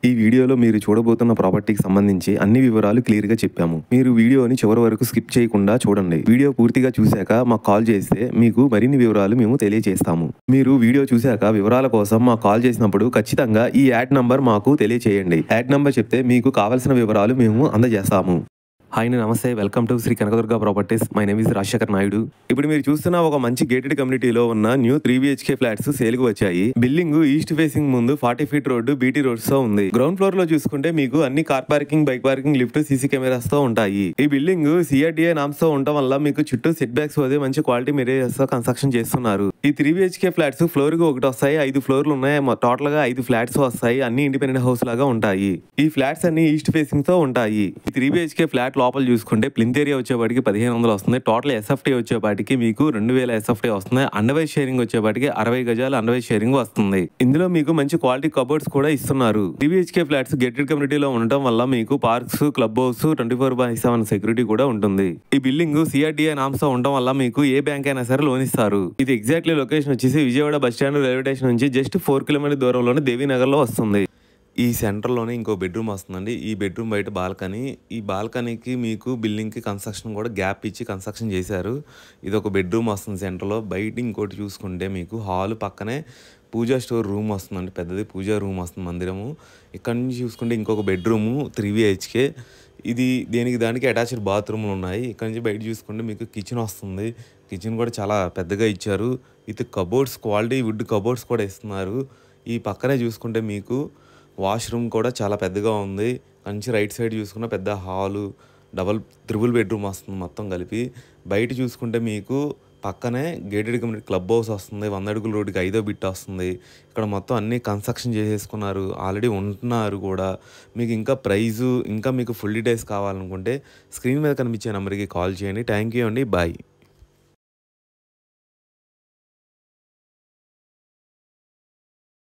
ఈ వీడియోలో మీరు చూడబోతున్న ప్రాపర్టీకి సంబంధించి అన్ని వివరాలు క్లియర్ గా చెప్పాము. మీరు వీడియోని చివరి వరకు స్కిప్ చేయకుండా చూడండి. వీడియో పూర్తిగా చూశాక మాకు కాల్ చేస్తే మీకు మరిన్ని వివరాలు మేము తెలియజేస్తాము. మీరు వీడియో చూశాక వివరాల కోసం మాకు కాల్ చేసినప్పుడు ఖచ్చితంగా ఈ యాడ్ నంబర్ మాకు తెలియజేయండి. యాడ్ నంబర్ చెప్తే మీకు కావాల్సిన వివరాలు మేము అందజేస్తాము. హాయ్, నమస్తే. Welcome to Sri Kanakadurga properties. My name is Rajasekhar Naidu. ఇప్పుడు మీరు చూస్తున్న ఒక మంచి గేటెడ్ కమ్యూనిటీలో ఉన్న న్యూ 3 BHK ఫ్లాట్స్ సేల్కి వచ్చాయి. బిల్డింగ్ ఈస్ట్ ఫేసింగ్ ముందు 40 ఫీట్ రోడ్డు బీటీ రోడ్స్ తో ఉంది. గ్రౌండ్ ఫ్లోర్ లో చూసుకుంటే మీకు అన్ని car parking, bike parking, lift, CC cameras తో ఉంటాయి. ఈ బిల్డింగ్ CRDA నామ్స్ తో ఉండటం వల్ల మీకు చుట్టూ సెట్ బ్యాక్స్ అదే మంచి క్వాలిటీ మెటీరియల్స్ తో కన్స్ట్రక్షన్ చేస్తున్నారు. ఈ 3 BHK ఫ్లాట్స్ ఫ్లోర్ కి ఒకటి వస్తాయి. 5 ఫ్లోర్లు ఉన్నాయి. టోటల్ గా 5 ఫ్లాట్స్ వస్తాయి. అన్ని ఇండిపెండెంట్ హౌస్ లాగా ఉంటాయి. ఈ ఫ్లాట్స్ అన్ని ఈస్ట్ ఫేసింగ్ తో ఉంటాయి. ఈ 3 BHK ఫ్లాట్ లోపల చూసుకుంటే ప్లింత్ ఏరియా వచ్చేపాటికి 1500 వస్తుంది. టోటల్ SFT వచ్చేపాటికి మీకు 2000 SFT వస్తుంది. అండర్వైజ్ షేరింగ్ వచ్చేపాటికి 60 గజాలు అండర్వైజ్ షేరింగ్ వస్తుంది. ఇందులో మీకు మంచి క్వాలిటీ కబోర్డ్స్ కూడా ఇస్తున్నారు. 3 BHK ఫ్లాట్స్ గేటెడ్ కమ్యూనిటీలో ఉండటం వల్ల మీకు పార్క్స్, క్లబ్ హౌస్, 24/7 సెక్యూరిటీ కూడా ఉంటుంది. ఈ బిల్డింగ్ CRDA నామ్స్ తో ఉండటం వల్ల మీకు ఏ బ్యాంక్ అయినా సరే లోన్ ఇస్తారు. ఇది ఎగ్జాక్ట్లీ లొకేషన్ వచ్చేసి Vijayawada bus stand railway station నుంచి జస్ట్ 4 కిలోమీటర్ దూరంలోనే దేవీనగర్ లో వస్తుంది. ఈ సెంటర్లోనే ఇంకో బెడ్రూమ్ వస్తుందండి. ఈ బెడ్రూమ్ బయట బాల్కనీ. ఈ బాల్కనీకి మీకు బిల్డింగ్కి కన్స్ట్రక్షన్ కూడా గ్యాప్ ఇచ్చి కన్స్ట్రక్షన్ చేశారు. ఇది ఒక బెడ్రూమ్ వస్తుంది సెంటర్లో. బయట ఇంకోటి చూసుకుంటే మీకు హాల్ పక్కనే పూజా స్టోర్ రూమ్ వస్తుందండి. పెద్దది పూజా రూమ్ వస్తుంది, మందిరము. ఇక్కడ నుంచి చూసుకుంటే ఇంకొక బెడ్రూము 3 BHK. ఇది దానికి అటాచ్డ్ బాత్రూమ్లు ఉన్నాయి. ఇక్కడ నుంచి బయట చూసుకుంటే మీకు కిచెన్ వస్తుంది. కిచెన్ కూడా చాలా పెద్దగా ఇచ్చారు. With cupboards, quality would cupboards కూడా ఇస్తున్నారు. ఈ పక్కనే చూసుకుంటే మీకు వాష్రూమ్ కూడా చాలా పెద్దగా ఉంది. మంచి రైట్ సైడ్ చూసుకున్న పెద్ద హాలు, త్రిబుల్ బెడ్రూమ్ వస్తుంది మొత్తం కలిపి. బయట చూసుకుంటే మీకు పక్కనే గేటెడ్ కమ్యూనిటీ క్లబ్ హౌస్ వస్తుంది. 100 అడుగుల రోడ్డుకి 5వ బిట్ వస్తుంది. ఇక్కడ మొత్తం అన్ని కన్స్ట్రక్షన్ చేసేసుకున్నారు, ఆల్రెడీ ఉంటున్నారు కూడా. మీకు ఇంకా ప్రైజు, ఇంకా మీకు ఫుల్ డీటెయిల్స్ కావాలనుకుంటే స్క్రీన్ మీద కనిపించే నెంబర్కి కాల్ చేయండి. థ్యాంక్ యూ అండి. బాయ్.